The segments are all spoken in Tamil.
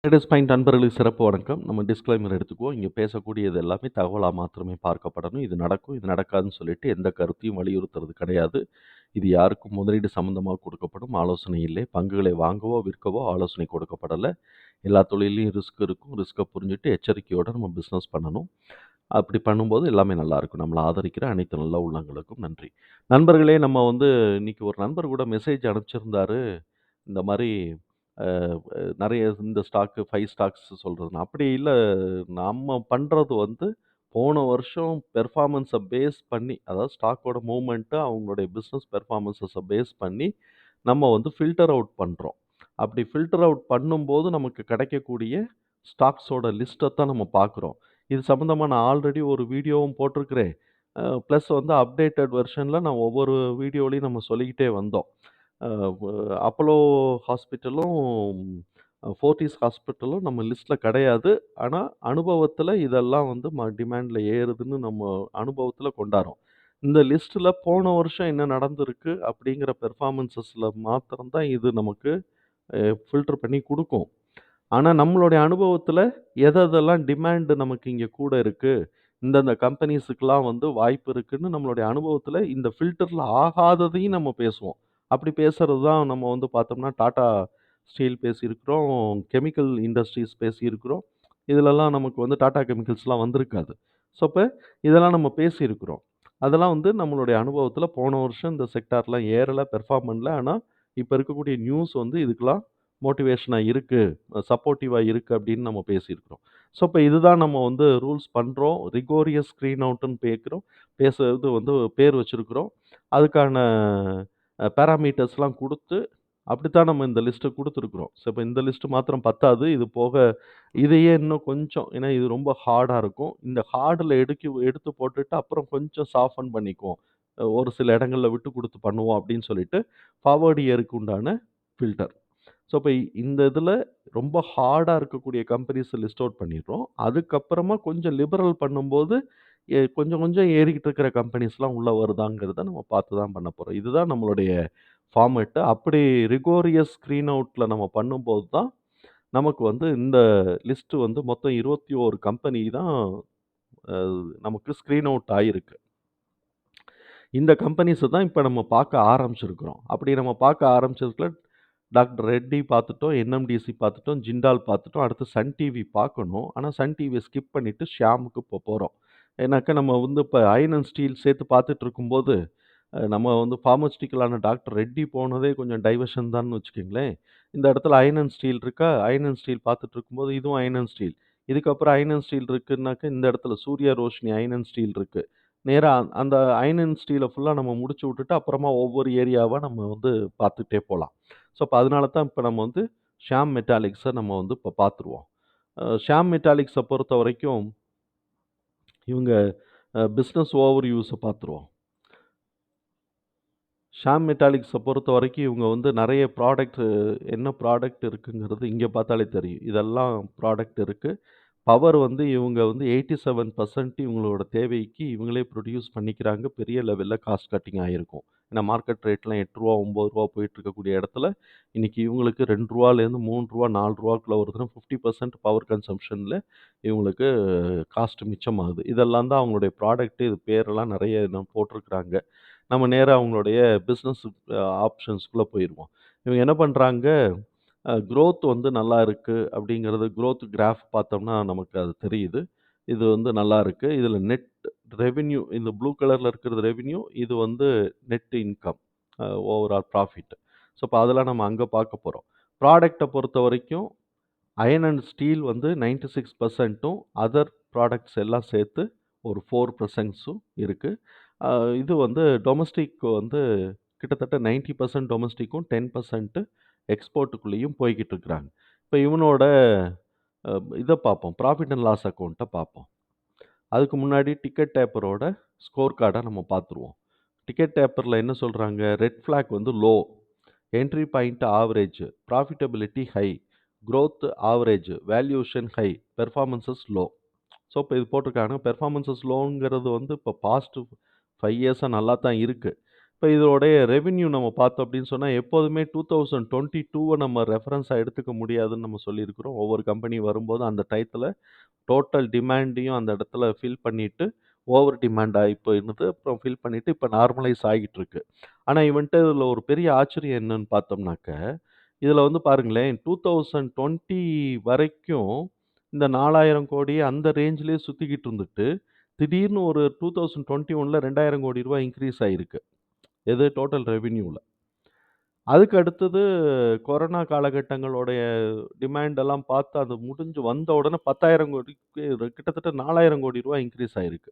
ட்ரேடர்ஸ் பாயிண்ட் நண்பர்களுக்கு சிறப்பு வணக்கம். நம்ம டிஸ்க்ளைமர் எடுத்துக்குவோம். இங்க பேசக்கூடியது எல்லாமே தகவலா மாத்திரமே பார்க்கப்படணும். இது நடக்கும், இது நடக்காதுன்னு சொல்லிட்டு எந்த கருத்தையும் வலியுறுத்துறது கிடையாது. இது யாருக்கும் முதலீடு சம்மந்தமா கொடுக்கப்படும் ஆலோசனை இல்லை. பங்குகளை வாங்கவோ, விற்கவோ ஆலோசனை கொடுக்கப்படல. எல்லா தொழில்லயும் ரிஸ்க் இருக்கும். ரிஸ்க்க புரிஞ்சுட்டு எச்சரிக்கையோட நம்ம பிசினஸ் பண்ணணும். அப்படி பண்ணும்போது எல்லாமே நல்லாயிருக்கும். நம்மள ஆதரிக்கிற அனைத்து நல்ல உள்ளங்களுக்கும் நன்றி. நண்பர்களே, நம்ம இன்னைக்கு ஒரு நண்பர் கூட மெசேஜ் அனுப்பிச்சிருந்தாரு. இந்த மாரி அ நெறைய இந்த ஸ்டாக்கு 5 ஸ்டாக்ஸ் சொல்றதுனா, அப்படி இல்ல. நம்ம பண்றது போன வருஷம் பெர்ஃபார்மன்ஸ பேஸ் பண்ணி, அதாவது ஸ்டாக்கோட மூவ்மென்ட், அவங்களுடைய பிசினஸ் பெர்ஃபார்மன்ஸஸ பேஸ் பண்ணி நம்ம ஃபில்டர் அவுட் பண்றோம். அப்படி ஃபில்டர் அவுட் பண்ணும்போது நமக்கு கிடைக்கக்கூடிய ஸ்டாக்ஸோட லிஸ்ட்ட தான் நம்ம பார்க்குறோம். இது சம்மந்தமா நான் ஆல்ரெடி ஒரு வீடியோவும் போட்டிருக்கிறேன். பிளஸ் அப்டேட்டட் வெர்ஷன்ல நான் ஒவ்வொரு வீடியோலயும் நம்ம சொல்லிக்கிட்டே வந்தோம். அ வ அப்போலோ ஹாஸ்பிட்டலும், ஃபோர்டிஸ் ஹாஸ்பிட்டலும் நம்ம லிஸ்ட்ல கிடையாது. ஆனா, அனுபவத்தில இதெல்லாம் டிமாண்ட்ல ஏறுதுன்னு நம்ம அனுபவத்தில கொண்டாறோம். இந்த லிஸ்ட்ல போன வருஷம் என்ன நடந்திருக்கு அப்படிங்கிற பெர்ஃபார்மன்ஸஸ்ல மாத்திரம் தான் இது நமக்கு ஃபில்டர் பண்ணி குடுக்கும். ஆனா, நம்மளுடைய அனுபவத்தில எதெல்லாம் டிமாண்ட் நமக்கு இங்க கூட இருக்கு, இந்தந்த கம்பெனிஸுக்குலாம் வாய்ப்பு இருக்குன்னு நம்மளுடைய அனுபவத்தில இந்த ஃபில்டர்ல ஆகாததையும் நம்ம பேசுவோம். அப்படி பேசுறது தான் நம்ம பார்த்தோம்னா, டாடா ஸ்டீல் பேசியிருக்கிறோம், கெமிக்கல் இண்டஸ்ட்ரீஸ் பேசியிருக்கிறோம். இதுலலாம் நமக்கு டாடா கெமிக்கல்ஸ்லாம் வந்திருக்காது. ஸோ, அப்ப இதெல்லாம் நம்ம பேசியிருக்கிறோம். அதெல்லாம் நம்மளுடைய அனுபவத்தில போன வருஷம் இந்த செக்டார்லாம் ஏறல, பெர்ஃபார்ம் பண்ணல. ஆனா, இப்ப இருக்கக்கூடிய நியூஸ் இதுக்கெல்லாம் மோட்டிவேஷனா இருக்கு, சப்போர்ட்டிவா இருக்கு அப்படின்னு நம்ம பேசியிருக்கிறோம். ஸோ, இப்ப இதுதான் நம்ம ரூல்ஸ் பண்றோம். ரிகோரியஸ் ஸ்க்ரீன் அவுட்ன்னு பேசுறது பேர் வச்சிருக்கிறோம். அதுக்கான பேராமீட்டர்ஸ்லாம் குடுத்து, அப்படித்தான் நம்ம இந்த லிஸ்ட்ட குடுத்துருக்குறோம். ஸோ, இப்ப இந்த லிஸ்ட் மாத்திரம் பத்தாது. இது போக இதையே இன்னும் கொஞ்சம், ஏன்னா இது ரொம்ப ஹார்டா இருக்கும். இந்த ஹார்டுல எடுத்து போட்டுட்டு அப்புறம் கொஞ்சம் சாஃபன் பண்ணிக்குவோம். ஒரு சில இடங்கள்ல விட்டு குடுத்து பண்ணுவோம் அப்படின்னு சொல்லிட்டு, ஃபார்வர்ட் இயருக்கு உண்டான ஃபில்டர். ஸோ, இப்ப இந்த இதுல ரொம்ப ஹார்டா இருக்கக்கூடிய கம்பெனிஸ லிஸ்ட் அவுட் பண்ணிடுறோம். அதுக்கப்புறமா கொஞ்சம் லிபரல் பண்ணும்போது, கொஞ்சம் கொஞ்சம் ஏறிக்கிட்டு இருக்கிற கம்பெனிஸ்லாம் உள்ள வருதாங்கிறத நம்ம பார்த்து தான் பண்ண போறோம். இதுதான் நம்மளுடைய ஃபார்மேட். அப்படி ரிகோரியஸ் ஸ்க்ரீன் அவுட்ல நம்ம பண்ணும்போது தான், நமக்கு இந்த லிஸ்ட் மொத்தம் 21 கம்பெனி தான் அ நமக்கு ஸ்க்ரீன் அவுட் ஆயிருக்கு. இந்த கம்பெனிஸ தான் இப்ப நம்ம பார்க்க ஆரம்பிச்சிருக்கிறோம். அப்படி நம்ம பார்க்க ஆரம்பிச்சதுல டாக்டர் ரெட்டி பார்த்துட்டோம், என்எம்டிசி பார்த்துட்டோம், ஜிண்டால் பார்த்துட்டோம். அடுத்து சன் டிவி பார்க்கணும். ஆனா சன் டிவிய ஸ்கிப் பண்ணிட்டு ஷியாமுக்கு போறோம். ஏன்னாக்கா நம்ம இப்ப அயர்ன் அண்ட் ஸ்டீல் சேர்த்து பார்த்துட்டு இருக்கும்போது, நம்ம பார்மசூட்டிக்கலான டாக்டர் ரெட்டி போனதே கொஞ்சம் டைவர்ஷன் தான்னு வச்சுக்கங்களேன். இந்த இடத்துல அயர்ன் அண்ட் ஸ்டீல் இருக்கா, அயர்ன் அண்ட் ஸ்டீல் பார்த்துட்டு இருக்கும்போது இதுவும் அயர்ன் அண்ட் ஸ்டீல். இதுக்கப்புறம் அயர்ன் அண்ட் ஸ்டீல் இருக்குன்னாக்க இந்த இடத்துல Surya Roshini iron and steel இருக்கு. நேரா அந்த அயர்ன் அண்ட் ஸ்டீல ஃபுல்லா நம்ம முடிச்சு விட்டுட்டு, அப்புறமா ஒவ்வொரு ஏரியாவா நம்ம பார்த்துட்டே போலாம். ஸோ, அப்ப அதனால தான் இப்ப நம்ம ஷியாம் மெட்டாலிக்ஸ நம்ம இப்ப பார்த்துருவோம். ஷியாம் மெட்டாலிக்ஸ பொறுத்தவரைக்கும், இவங்க பிசினஸ் ஓவர் வியூஸ பார்த்துருவோம். ஷியாம் மெட்டாலிக்ஸ பொறுத்தவரைக்கும் இவங்க நெறைய என்ன ப்ராடக்ட் இருக்குங்கிறது இங்க பார்த்தாலே தெரியும். இதெல்லாம் ப்ராடக்ட் இருக்கு. பவர் இவங்க 87% இவங்களோட தேவைக்கு இவங்களே ப்ரொடியூஸ் பண்ணிக்கிறாங்க. பெரிய லெவல்ல காஸ்ட் கட்டிங் ஆயிருக்கும். ஏன்னா மார்க்கெட் ரேட்லாம் ரூ. 8 ரூ. 9 போயிட்டு இருக்கக்கூடிய இடத்துல, இன்னைக்கு இவங்களுக்கு ரூ. 2லேருந்து ரூ. 3 ரூ. 4க்குள்ள வருதுன்னா 50% பவர் கன்சம்ப்ஷன்ல இவங்களுக்கு காஸ்ட் மிச்சமாகுது. இதெல்லாம் தான் அவங்களுடைய ப்ராடக்ட். இது பேரெல்லாம் நெறைய போட்டிருக்கிறாங்க. நம்ம நேரா அவங்களுடைய பிசினஸ் ஆப்ஷன்ஸ்குள்ள போயிருவோம். இவங்க என்ன பண்றாங்க, குரோத் நல்லா இருக்கு அப்படிங்கிறது குரோத் கிராஃப் பார்த்தோம்னா நமக்கு அது தெரியுது. இது நல்லா இருக்கு. இதுல நெட் ரெவென்யூ, இந்த ப்ளூ கலர்ல இருக்கிறது ரெவென்யூ, இது net income, overall profit. So, இப்ப அதெல்லாம் நம்ம அங்க பார்க்க போறோம். ப்ராடக்ட்ட பொறுத்தவரைக்கும் அயர்ன் அண்ட் ஸ்டீல் 96%ம், அதர் ப்ராடக்ட்ஸ் எல்லாம் சேர்த்து ஒரு 4%ம் இருக்கு. அ இது டொமஸ்டிக் கிட்டத்தட்ட 90% டொமஸ்டிக்கும், 10% எக்ஸ்போர்ட்டுக்குள்ளேயும் போய்க்கிட்டு இருக்கிறாங்க. இப்ப இவனோட அ இத பார்ப்போம். புராஃபிட் அண்ட் லாஸ் அக்கவுண்ட்ட பார்ப்போம். அதுக்கு முன்னாடி டிக்கெட் டேப்பரோட ஸ்கோர் கார்ட நம்ம பார்த்துருவோம். டிக்கெட் டேப்பர்ல என்ன சொல்றாங்க? Red flag low, entry point average, profitability high, growth average, valuation high, performances low. So, இப்ப இது போட்டிருக்காங்க. பெர்ஃபார்மன்ஸஸ் லோங்கிறது இப்ப பாஸ்ட் 5 இயர்ஸா நல்லா தான் இருக்கு. இப்ப இதோடைய ரெவென்யூ நம்ம பார்த்தோம் அப்படின்னு சொன்னா, எப்போதுமே 2022 நம்ம ரெஃபரன்ஸா எடுத்துக்க முடியாதுன்னு நம்ம சொல்லியிருக்கிறோம். ஒவ்வொரு கம்பெனி வரும்போது அந்த டயத்துல டோட்டல் டிமாண்டையும் அந்த இடத்துல ஃபில் பண்ணிட்டு, ஓவர் டிமாண்ட் ஆயி போயிருந்தது. அப்புறம் ஃபில் பண்ணிட்டு இப்ப நார்மலைஸ் ஆகிட்டு இருக்கு. ஆனா இவன்ட்ட இதுல ஒரு பெரிய ஆச்சரியம் என்னன்னு பார்த்தோம்னாக்க, இதுல வந்து பாருங்களேன் 2020 வரைக்கும் இந்த 4000 கோடி அந்த ரேஞ்சிலேயே சுத்திக்கிட்டு இருந்துட்டு, திடீர்னு ஒரு 2021ல ரூ. 2000 கோடி இன்கிரீஸ் ஆயிருக்கு. எது டோட்டல் ரெவென்யூல. அதுக்கு அடுத்தது கொரோனா காலகட்டங்களுடைய டிமாண்ட் எல்லாம் பார்த்து அது முடிஞ்சு வந்த உடனே 10,000 கோடிக்கு கிட்டத்தட்ட ரூ. 4,000 கோடி இன்கிரீஸ் ஆயிருக்கு.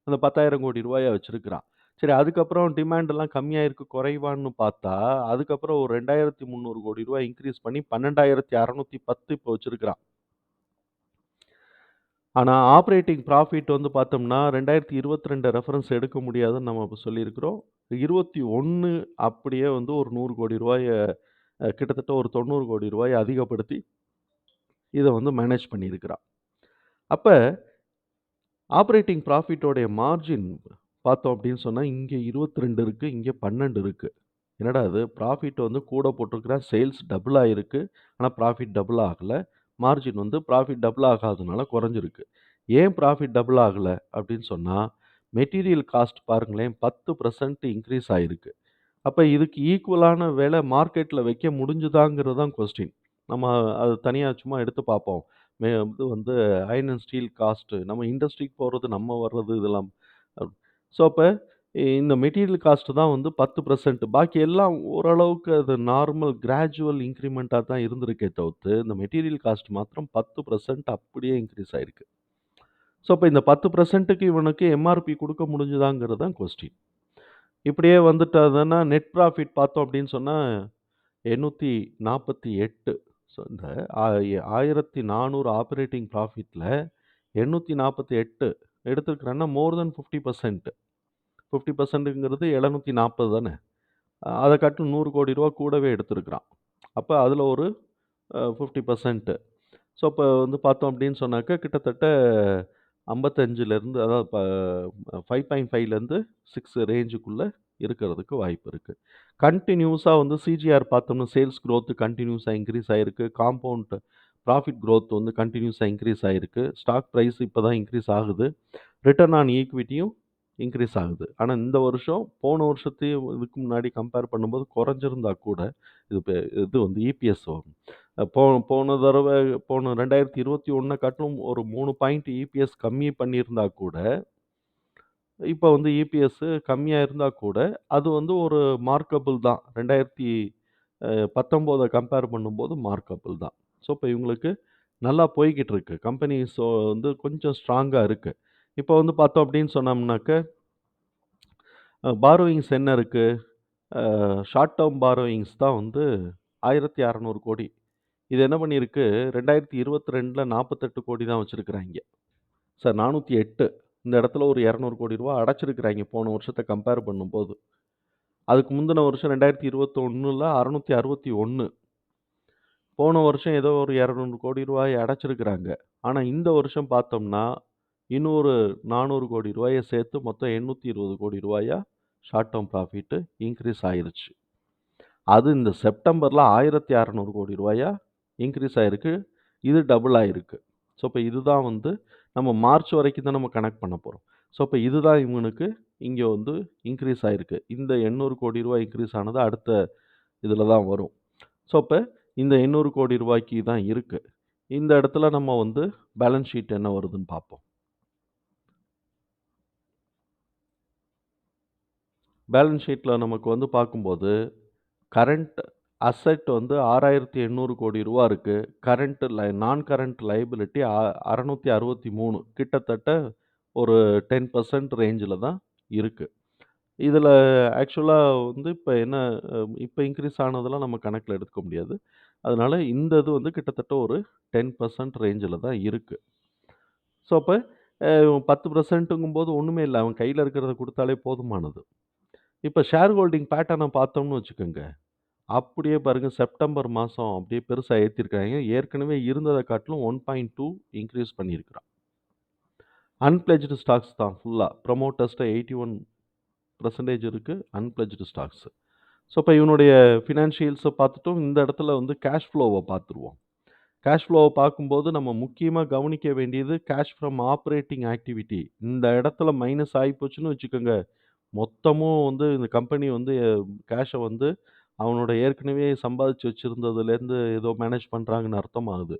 அந்த 10,000 கோடி வச்சிருக்கிறான். சரி அதுக்கப்புறம் டிமாண்ட் எல்லாம் கம்மியாயிருக்கு குறைவான்னு பார்த்தா, அதுக்கப்புறம் ஒரு 2,300 கோடி இன்கிரீஸ் பண்ணி 12,610 இப்போ வச்சிருக்கிறான். ஆனா ஆப்பரேட்டிங் ப்ராஃபிட் வந்து பார்த்தோம்னா, 2022 ரெஃபரன்ஸ் எடுக்க முடியாதுன்னு நம்ம இப்ப சொல்லியிருக்கிறோம். 21 அப்படியே வந்து ஒரு ரூ. 100 கோடி கிட்டத்தட்ட ஒரு ரூ. 90 கோடி அதிகப்படுத்தி, இத வந்து மேனேஜ் பண்ணியிருக்கிறான். அப்ப ஆப்பரேட்டிங் ப்ராஃபிட்டோடைய மார்ஜின் பார்த்தோம் அப்படின்னு சொன்னா, இங்க 22 இருக்கு, இங்க 12 இருக்கு. என்னடா இது ப்ராஃபிட் வந்து கூட போட்டிருக்கிறான், சேல்ஸ் டபுள் ஆயிருக்கு. ஆனா ப்ராஃபிட் டபுள் ஆகல. மார்ஜின் வந்து ப்ராஃபிட் டபுள் ஆகாதனால குறைஞ்சிருக்கு. ஏன் ப்ராஃபிட் டபுள் ஆகல அப்படின்னு சொன்னா, மெட்டீரியல் காஸ்ட் பாருங்களேன் 10% இன்கிரீஸ் ஆயிருக்கு. அப்ப இதுக்கு ஈக்குவலான விலை மார்க்கெட்ல வைக்க முடிஞ்சுதாங்கிறது தான் கொஸ்டின். நம்ம அது தனியா சும்மா எடுத்து பார்ப்போம். இது வந்து அயர்ன் அண்ட் ஸ்டீல் காஸ்ட் நம்ம இண்டஸ்ட்ரிக்கு போறது, நம்ம வர்றது இதெல்லாம். ஸோ அப்ப இந்த மெட்டீரியல் காஸ்ட் தான் வந்து 10%. பாக்கி எல்லாம் ஓரளவுக்கு அது நார்மல் கிராஜுவல் இன்கிரிமென்ட்டா தான் இருந்திருக்கே தவிர்த்து, இந்த மெட்டீரியல் காஸ்ட் மாத்திரம் 10% அப்படியே இன்கிரீஸ் ஆயிருக்கு. ஸோ அப்ப இந்த 10%க்கு இவனுக்கு எம்ஆர்பி குடுக்க முடிஞ்சுதாங்கிறது தான் கொஸ்டின். இப்படியே வந்துட்டதுன்னா, நெட் ப்ராஃபிட் பார்த்தோம் அப்படின்னு சொன்னா, 848. ஸோ இந்த ஆ 1400 ஆப்பரேட்டிங் ப்ராஃபிட்ல 848 எடுத்திருக்கிறான்னா, மோர் தென் 50%. 50%ங்கிறது 740 தானே. அத காட்டிலும் ரூ. 100 கோடி கூடவே எடுத்திருக்கிறான். அப்ப அதுல ஒரு 50%. ஸோ அப்ப வந்து பார்த்தோம் அப்படின்னு சொன்னாக்கா, கிட்டத்தட்ட 55லேருந்து அதாவது 5.5லேருந்து 6 ரேஞ்சுக்குள்ள இருக்கிறதுக்கு வாய்ப்பு இருக்கு. கன்டினியூஸா வந்து சிஜிஆர் பார்த்தோம்னா, சேல்ஸ் குரோத் கன்டினியூஸா இன்கிரீஸ் ஆயிருக்கு. காம்பவுண்ட் ப்ராஃபிட் குரோத் வந்து கன்டினியூஸா இன்கிரீஸ் ஆயிருக்கு. ஸ்டாக் பிரைஸ் இப்ப தான் இன்கிரீஸ் ஆகுது. ரிட்டர்ன் ஆன் ஈக்விட்டியும் இன்கிரீஸ் ஆகுது. ஆனா இந்த வருஷம் போன வருஷத்தையும் இதுக்கு முன்னாடி கம்பேர் பண்ணும்போது குறைஞ்சிருந்தா கூட, இது இது வந்து இபிஎஸ் வரும். போன தடவ போன 2021 காட்டிலும் ஒரு 3 பாயிண்ட் இபிஎஸ் கம்மி பண்ணியிருந்தா கூட, இப்ப வந்து இபிஎஸ் கம்மியா இருந்தா கூட, அது வந்து ஒரு மார்க்கபிள் தான். 2019 கம்பேர் பண்ணும்போது மார்க்கபிள் தான். ஸோ, இப்ப இவங்களுக்கு நல்லா போய்க்கிட்டு இருக்கு. கம்பெனி வந்து கொஞ்சம் ஸ்ட்ராங்கா இருக்கு. இப்ப வந்து பார்த்தோம் அப்படின்னு சொன்னோம்னாக்க, பாரோயிங்ஸ் என்ன இருக்கு? ஷார்ட் டெர்ம் பாரோயிங்ஸ் தான் வந்து 1,600 கோடி. இது என்ன பண்ணியிருக்கு, 2022ல 48 கோடி தான் வச்சிருக்கிறாய்ங்க. சார் 408. இந்த இடத்துல ஒரு ரூ. 200 கோடி அடைச்சிருக்கிறாய்ங்க போன வருஷத்த கம்பேர் பண்ணும்போது. அதுக்கு முந்தின வருஷம் 2021ல 661. போன வருஷம் ஏதோ ஒரு ரூ. 200 கோடி அடைச்சிருக்கிறாங்க. ஆனா இந்த வருஷம் பார்த்தோம்னா, இன்னொரு ரூ. 400 கோடி சேர்த்து மொத்தம் ரூ. 820 கோடி ஷார்ட் டெர்ம் ப்ராஃபிட் இன்கிரீஸ் ஆயிருச்சு. அது இந்த செப்டம்பர்ல ரூ. 1,600 கோடி இன்கிரீஸ் ஆயிருக்கு. இது டபுள் ஆயிருக்கு. ஸோ, இப்ப இதுதான் வந்து நம்ம மார்ச் வரைக்கும் தான் நம்ம கணக்கு பண்ண போறோம். ஸோ, இப்ப இதுதான் இவனுக்கு இங்க வந்து இன்கிரீஸ் ஆயிருக்கு. இந்த ரூ. 800 கோடி இன்கிரீஸ் ஆனது அடுத்த இதுல தான் வரும். ஸோ, அப்ப இந்த ரூ. 800 கோடி தான் இருக்கு. இந்த இடத்துல நம்ம வந்து பேலன்ஸ் ஷீட் என்ன வருதுன்னு பார்ப்போம். பேலன்ஸ் ஷீட்ல நமக்கு வந்து பார்க்கும்போது, கரண்ட் அசெட் வந்து ரூ. 6,800 கோடி இருக்கு. நான் கரண்ட் லைபிலிட்டி 663 கிட்டத்தட்ட ஒரு 10% ரேஞ்சில தான் இருக்கு. இதுல ஆக்சுவலா வந்து இப்ப என்ன இப்ப இன்கிரீஸ் ஆனதெல்லாம் நம்ம கணக்குல எடுத்துக்க முடியாது. அதனால இந்த இது வந்து கிட்டத்தட்ட ஒரு 10% ரேஞ்சில தான் இருக்கு. ஸோ அப்ப 10%ங்கும்போது ஒண்ணுமே இல்ல. அவன் கையில இருக்கிறத குடுத்தாலே போதுமானது. இப்ப ஷேர் ஹோல்டிங் பேட்டர்ன பார்த்தோம்னு வச்சுக்கோங்க. அப்படியே பாருங்க செப்டம்பர் மாசம் அப்படியே பெருசா ஏத்திருக்காய்ங்க. ஏற்கனவே இருந்தத காட்டிலும் 1.2 இன்கிரீஸ் பண்ணியிருக்கிறான். அன்பிளெட்ஜ்டு ஸ்டாக்ஸ் தான் ஃபுல்லா. புரமோட்டர்ஸ்ட்ட 81 பெர்சன்டேஜ் இருக்கு அன்பிளெட்ஜ்டு ஸ்டாக்ஸ். ஸோ, இப்போ இவனுடைய ஃபினான்ஷியல்ஸ பார்த்துட்டோம். இந்த இடத்துல வந்து கேஷ் ஃப்ளோவ பார்த்துருவோம். கேஷ் ஃப்ளோவ பார்க்கும்போது நம்ம முக்கியமா கவனிக்க வேண்டியது கேஷ் ஃப்ரம் ஆப்பரேட்டிங் ஆக்டிவிட்டி. இந்த இடத்துல மைனஸ் ஆயிப்போச்சுன்னு வச்சுக்கோங்க, மொத்தமும் வந்து இந்த கம்பெனி வந்து கேஷ வந்து அவனோட ஏற்கனவே சம்பாதிச்சு வச்சிருந்ததுலேருந்து ஏதோ மேனேஜ் பண்றாங்கன்னு அர்த்தமாகுது.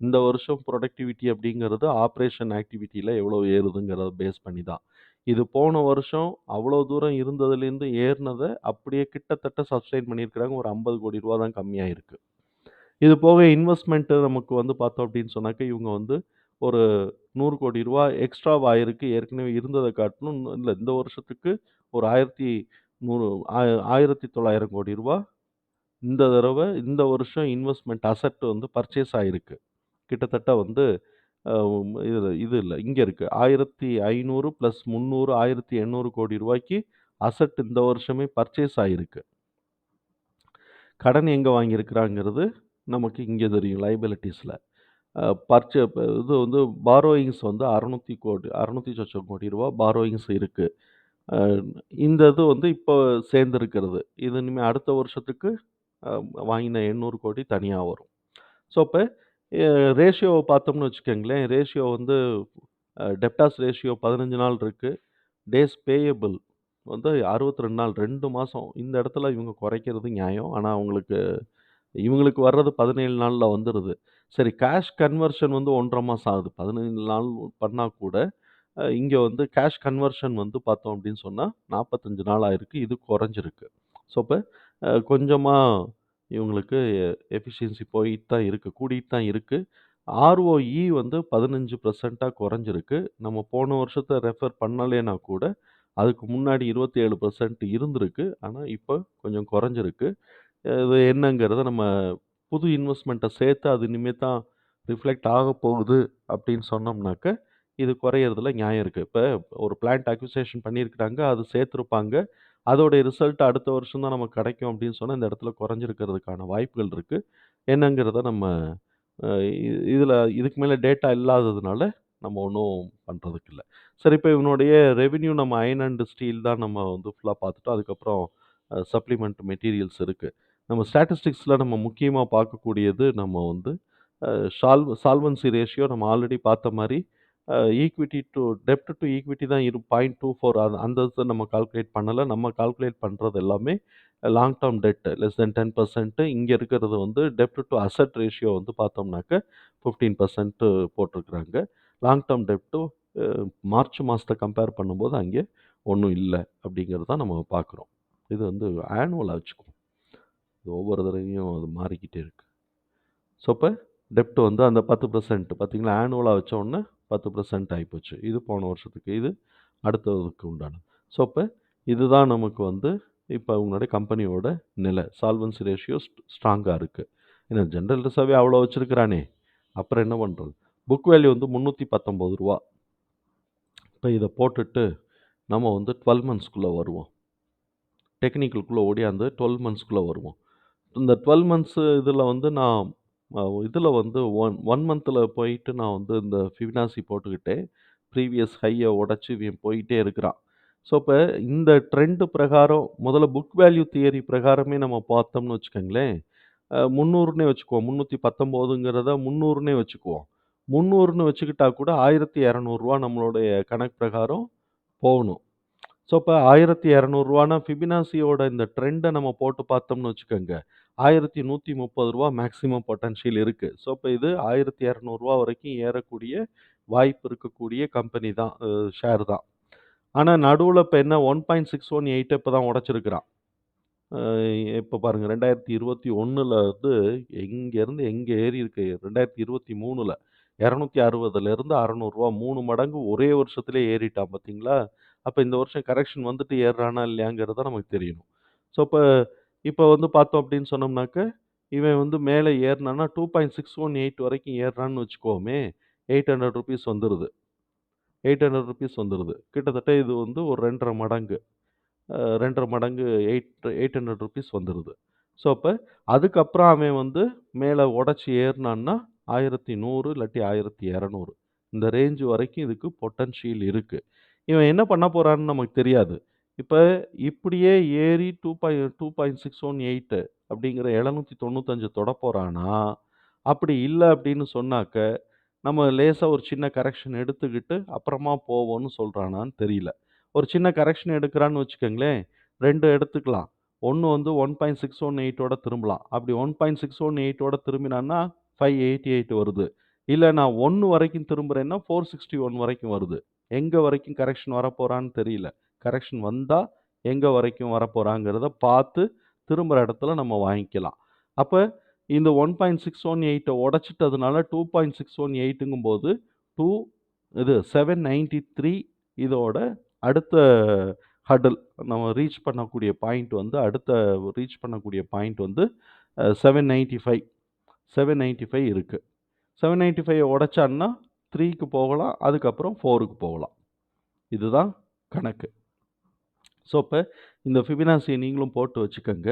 இந்த வருஷம் புரொடக்டிவிட்டி அப்படிங்கிறது ஆப்பரேஷன் ஆக்டிவிட்டில எவ்வளோ ஏறுதுங்கிறத பேஸ் பண்ணி தான். இது போன வருஷம் அவ்வளோ தூரம் இருந்ததுலேருந்து ஏறுனத அப்படியே கிட்டத்தட்ட சஸ்டெயின் பண்ணியிருக்கிறாங்க. ஒரு ரூ. 50,00,00,000 தான் கம்மியாயிருக்கு. இது போக இன்வெஸ்ட்மென்ட் நமக்கு வந்து பார்த்தோம் அப்படின்னு சொன்னாக்க, இவங்க வந்து ஒரு ரூ. 100,00,00,000 எக்ஸ்ட்ராவா ஆயிருக்கு. ஏற்கனவே இருந்தத காட்டிலும் இல்ல இந்த வருஷத்துக்கு ஒரு 1100 ரூ. 1900,00,00,000 இந்த தடவ இந்த வருஷம் இன்வெஸ்ட்மென்ட் அசெட் வந்து பர்ச்சேஸ் ஆயிருக்கு. கிட்டத்தட்ட வந்து அ இது இல்ல இங்க இருக்கு. 1500 பிளஸ் 300 ரூ. 1800,00,00,000 அசெட் இந்த வருஷமே பர்ச்சேஸ் ஆயிருக்கு. கடன் எங்க வாங்கியிருக்கிறாங்கிறது நமக்கு இங்க தெரியும் லைபிலிட்டீஸ்ல. அ பர்ச்சே ப இது வந்து பாரோயிங்ஸ் வந்து 600 சொச்சம் கோடி ரூபா பாரோயிங்ஸ் இருக்கு. அ இந்த இது வந்து இப்போ சேர்ந்திருக்கிறது. இது இனிமே அடுத்த வருஷத்துக்கு அ வாங்கின 800,00,00,000 தனியா வரும். ஸோ, அப்ப ரேஷியோவ பார்த்தோம்னு வச்சுக்கங்களேன், ரேஷியோ வந்து டெப்டார்ஸ் ரேஷியோ 15 நாள் இருக்கு. டேஸ் பேயபிள் வந்து 62 நாள் 2 மாசம். இந்த இடத்துல இவங்க குறைக்கிறது நியாயம். ஆனா, இவங்களுக்கு வர்றது 17 நாள்ல வந்துருது. சரி கேஷ் கன்வர்ஷன் வந்து 1 1/2 மாசம் ஆகுது. 15 நாள் பண்ணா கூட, இங்க வந்து கேஷ் கன்வர்ஷன் வந்து பார்த்தோம் அப்படின்னு சொன்னா, 45 நாள் ஆயிருக்கு. இது குறைஞ்சிருக்கு. ஸோ, அப்ப கொஞ்சமா இவங்களுக்கு எஃபிஷியன்சி போயிட்டு தான் இருக்கு. கூடிட்டு தான் இருக்கு. ROE வந்து 15% குறைஞ்சிருக்கு. நம்ம போன வருஷத்த ரெஃபர் பண்ணலேன்னா கூட, அதுக்கு முன்னாடி 27% இருந்திருக்கு. ஆனா, இப்ப கொஞ்சம் குறைஞ்சிருக்கு. இது என்னங்கிறத நம்ம புது இன்வெஸ்ட்மெண்ட்ட சேர்த்து அது இனிமே தான் ரிஃப்ளெக்ட் ஆகப்போகுது அப்படின்னு சொன்னோம்னாக்க, இது குறையறதுல நியாயம் இருக்கு. இப்ப ஒரு பிளான்ட் அக்விசிஷன் பண்ணியிருக்கிறாங்க. அது சேர்த்திருப்பாங்க. அதோடைய ரிசல்ட் அடுத்த வருஷம் தான் நமக்கு கிடைக்கும் அப்படின்னு சொன்னா, இந்த இடத்துல குறைஞ்சிருக்கிறதுக்கான வாய்ப்புகள் இருக்கு. என்னங்கிறத நம்ம அ இதுல இதுக்கு மேல டேட்டா இல்லாததுனால, நம்ம ஒண்ணும் பண்றதுக்கு இல்ல. சரி இப்ப இவனுடைய ரெவென்யூ நம்ம அயர்ன் அண்ட் ஸ்டீல் தான் நம்ம வந்து ஃபுல்லா பார்த்துட்டோம். அதுக்கப்புறம் சப்ளிமெண்ட் மெட்டீரியல்ஸ் இருக்கு. நம்ம ஸ்டாட்டிஸ்டிக்ஸ்ல நம்ம முக்கியமா பார்க்கக்கூடியது நம்ம வந்து அ சால்வன்சி ரேஷியோ நம்ம ஆல்ரெடி பார்த்த மாரி ஈக்விட்டி டூ டெப்ட் டூ ஈக்விட்டி தான் 0.24 அந்த இத நம்ம கால்குலேட் பண்ணல. நம்ம கால்குலேட் பண்றது எல்லாமே long term debt less than 10% இங்க இருக்கிறது வந்து டெப்ட் டூ அசெட் ரேஷியோ வந்து பார்த்தோம்னாக்க 15% போட்டிருக்கிறாங்க. லாங் டெர்ம் டெப்ட் அ மார்ச் மாசத்த கம்பேர் பண்ணும்போது அங்கே ஒண்ணும் இல்ல அப்படிங்கிறது தான் நம்ம பார்க்குறோம். இது வந்து ஆனுவலா வச்சுக்குவோம். இது ஒவ்வொரு தடவையும் அது மாறிக்கிட்டே இருக்கு. ஸோ, அப்ப டெப்ட் வந்து அந்த 10% பார்த்தீங்களா, ஆனுவலா வச்ச உடனே 10% ஆயிப்போச்சு. இது போன வருஷத்துக்கு. இது அடுத்ததுக்கு உண்டானது. ஸோ, அப்ப இதுதான் நமக்கு வந்து இப்ப உங்களுடைய கம்பெனியோட நிலை. சால்வன்சி ரேஷியோ ஸ்ட்ராங்கா இருக்கு. ஏன்னா ஜெனரல் ரிசர்வே அவ்வளோ வச்சிருக்கிறானே! அப்புறம் என்ன பண்றது? புக் வேல்யூ வந்து ரூ. 319. இப்ப இத போட்டுட்டு நம்ம வந்து 12 மந்த்ஸ்க்குள்ள வருவோம். டெக்னிக்கல்குள்ள ஓடியாந்து 12 மந்த்ஸ்க்குள்ள வருவோம். இந்த 12 மந்த்ஸ் இதில வந்து நான் இதில வந்து 1 மந்த்ல போயிட்டு நான் வந்து இந்த ஃபிபனாசி போட்டுக்கிட்டேன். ப்ரீவியஸ் ஹைய உடைச்சு இவன் போயிட்டே இருக்கிறான். ஸோ, இப்ப இந்த ட்ரெண்ட் பிரகாரம் முதல்ல புக் வேல்யூ தியரி பிரகாரமே நம்ம பார்த்தோம்னு வச்சுக்கோங்களேன், 300ன்னே வச்சுக்குவோம். 319ங்கிறத 300ன்னே வச்சுக்குவோம். 300ன்னு வச்சுக்கிட்டா கூட ரூ. 1200 நம்மளுடைய கணக்கு பிரகாரம் போகணும். ஸோ, அப்ப ரூ. 1200னா ஃபிபனாசியோட இந்த ட்ரெண்ட நம்ம போட்டு பார்த்தோம்னு வச்சுக்கோங்க. ரூ. 1130 மேக்ஸிமம் பொட்டன்ஷியல் இருக்கு. ஸோ, அப்ப இது ரூ. 1200 வரைக்கும் ஏறக்கூடிய வாய்ப்பு இருக்கக்கூடிய கம்பெனி தான். ஷேர் தான். ஆனா நடுவுல இப்ப என்ன 1.618 இப்ப தான் உடைச்சிருக்கிறான். அ இப்ப பாருங்க 2021ல வந்து எங்கேருந்து எங்க ஏறியிருக்கு. 2023ல 260லேருந்து ரூ. 600 3 மடங்கு ஒரே வருஷத்திலே ஏறிட்டான் பார்த்தீங்களா? அப்ப இந்த வருஷம் கரெக்ஷன் வந்துட்டு ஏறுறானா இல்லையாங்கிறது தான் நமக்கு தெரியணும். ஸோ, இப்ப வந்து பார்த்தோம் அப்படின்னு சொன்னோம்னாக்க, இவன் வந்து மேல ஏறுனான்னா 2.618 வரைக்கும் ஏறுறான்னு வச்சுக்குவோமே, ரூ. 800 வந்துருது. ரூ. 800 வந்துருது. கிட்டத்தட்ட இது வந்து ஒரு 2 1/2 மடங்கு. 2 1/2 மடங்கு ரூ. 800 வந்துருது. ஸோ, அப்ப அதுக்கப்புறம் அவன் வந்து மேல உடைச்சு ஏறுனான்னா, 1100 இல்லாட்டி 1200 இந்த ரேஞ்ச் வரைக்கும் இதுக்கு பொட்டன்ஷியல் இருக்கு. இவன் என்ன பண்ண போறான்னு நமக்கு தெரியாது. இப்ப இப்படியே ஏறி 2.618 அப்படிங்கிற 795 தொடப் போறான்னா, அப்படி இல்ல அப்படின்னு சொன்னாக்க, நம்ம லேசா ஒரு சின்ன கரெக்ஷன் எடுத்துக்கிட்டு, அப்புறமா போவோம்ன்னு சொல்றானான்னு தெரியல. ஒரு சின்ன கரெக்ஷன் எடுக்குறான்னு வச்சுக்கங்களேன், 2 எடுத்துக்கலாம். ஒண்ணு வந்து 1.618 ஓட திரும்பலாம். அப்படி 1.618 ஓட திரும்பினான்னா, 588 வருது. இல்ல நான் 1 வரைக்கும் திரும்புறேன்னா, 461 வரைக்கும் வருது. எங்க வரைக்கும் கரெக்ஷன் வரப்போறான்னு தெரியல. கரெக்ஷன் வந்தா, எங்க வரைக்கும் வரப்போறாங்கிறத பார்த்து, திரும்புற இடத்துல நம்ம வாங்கிக்கலாம். அப்ப இந்த 1.618 உடைச்சிட்டதுனால 2.618ங்கும்போது 2 இது 793 இதோட அடுத்த ஹர்டில் நம்ம ரீச் பண்ணக்கூடிய பாயிண்ட் வந்து அடுத்த ரீச் பண்ணக்கூடிய பாயிண்ட் வந்து 795 795 இருக்கு. 795 உடைச்சான்னா 3க்கு போகலாம். அதுக்கப்புறம் 4க்கு போகலாம். இதுதான் கணக்கு. ஸோ, இப்ப இந்த ஃபிபனாசிய நீங்களும் போட்டு வச்சுக்கங்க.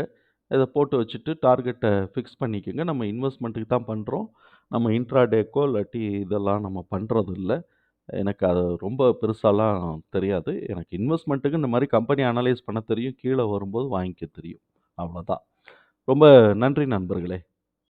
இத போட்டு வச்சுட்டு டார்கெட்ட ஃபிக்ஸ் பண்ணிக்கங்க. நம்ம இன்வெஸ்ட்மென்ட்டுக்கு தான் பண்றோம். நம்ம இன்ட்ராடேக்கோ இல்லாட்டி இதெல்லாம் நம்ம பண்றதில்ல. எனக்கு அது ரொம்ப பெருசாலாம் தெரியாது. எனக்கு இன்வெஸ்ட்மென்ட்டுக்கு இந்த மாரி கம்பெனி அனலைஸ் பண்ண தெரியும். கீழ வரும்போது வாங்கிக்க தெரியும். அவ்வளோதான். ரொம்ப நன்றி நண்பர்களே!